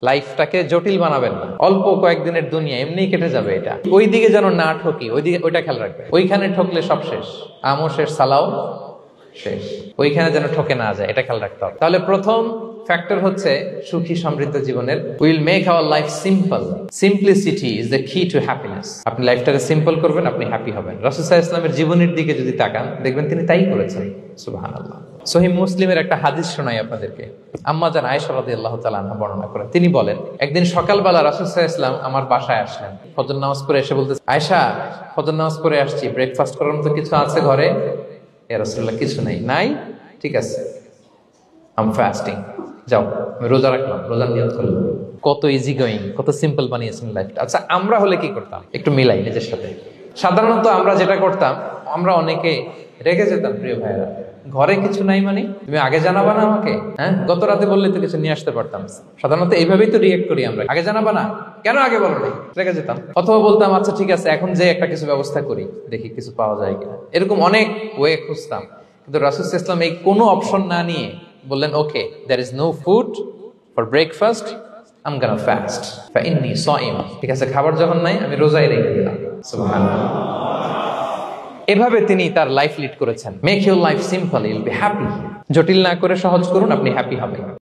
লাইফটাকে জটিল বানাবেন না। অল্প কয়েকদিনের দুনিয়া এমনি কেটে যাবে, এটা ওই দিকে যেন না ঠকি, ওইটা খেয়াল রাখবে। ওইখানে ঠকলে সব শেষ, আমও শেষ, সালাও শেষ। ওইখানে যেন ঠকে না যায়, এটা খেয়াল রাখতে হবে। তাহলে প্রথম ফ্যাক্টর হচ্ছে সুখী সমৃদ্ধ জীবনের will make our life simple. Simplicity is the কি টু হ্যাপিনেস। আপনি লাইফটাকে সিম্পল করবেন, আপনি হ্যাপি হবেন। রাসূল সাল্লাল্লাহু আলাইহি ওয়াসাল্লামের জীবনের দিকে যদি তাকান, দেখবেন তিনি তাই করেছেন। সুবহানাল্লাহ। সহিহ মুসলিমের একটা হাদিস শোনাই আপনাদেরকে। আম্মা জান আয়েশা রাদিয়াল্লাহু তাআলা আনহা বর্ণনা করেন। তিনি বলেন, একদিন সকালবেলা রাসূল সাল্লাল্লাহু আলাইহি ওয়াসাল্লাম আমার বাসায় আসলেন। ফজর নামাজ পড়ে এসে বলতেছে, আয়েশা ফজর নামাজ পড়ে আসছি, ব্রেকফাস্ট করার মতো কিছু আছে ঘরে? ইয়া রাসূলুল্লাহ, কিছু নাই। নাই? ঠিক আছে, আম ফাস্টিং, যাও আমি রোজা রাখলাম, রোজার নিয়ত করলাম। কত ইজি গোয়িং, কত সিম্পল বানিয়েছেন লাইফটা। আচ্ছা, আমরা হলে কি করতাম? একটু মিলাই নিজের সাথে। সাধারণত আমরা যেটা করতাম, আমরা অনেকে রেগে যেতাম। প্রিয় ভাইয়েরা, ঘরে কিছু নাই মানে তুমি আগে জানাবা না আমাকে? হ্যাঁ, গত রাতে বললে তো কিছু নিয়ে আসতে পারতাম। সাধারণত এইভাবেই তো রিয়েক্ট করি আমরা, আগে জানাবা না কেন, আগে বলো না, রেগে যেতাম। অথবা বলতাম, আচ্ছা ঠিক আছে, এখন যে একটা কিছু ব্যবস্থা করি, দেখি কিছু পাওয়া যায় কিনা। এরকম অনেক ওয়ে খুঁজতাম। কিন্তু রাসূল সাল্লাল্লাহু আলাইহি ওয়াসাল্লাম এই কোনো অপশন না নিয়ে বললেন, ওকে, there is no food for breakfast, I'm gonna fast fa inni sa'im। ঠিক আছে, খাবার যখন নাই, আমি রোজাই রেখে দিলাম। সুবহানাল্লাহ। এভাবে তিনি তার লাইফ লিড করেছেন। Make your life simple, you'll be happy. জটিল না করে সহজ করুন, আপনি হ্যাপি হবেন।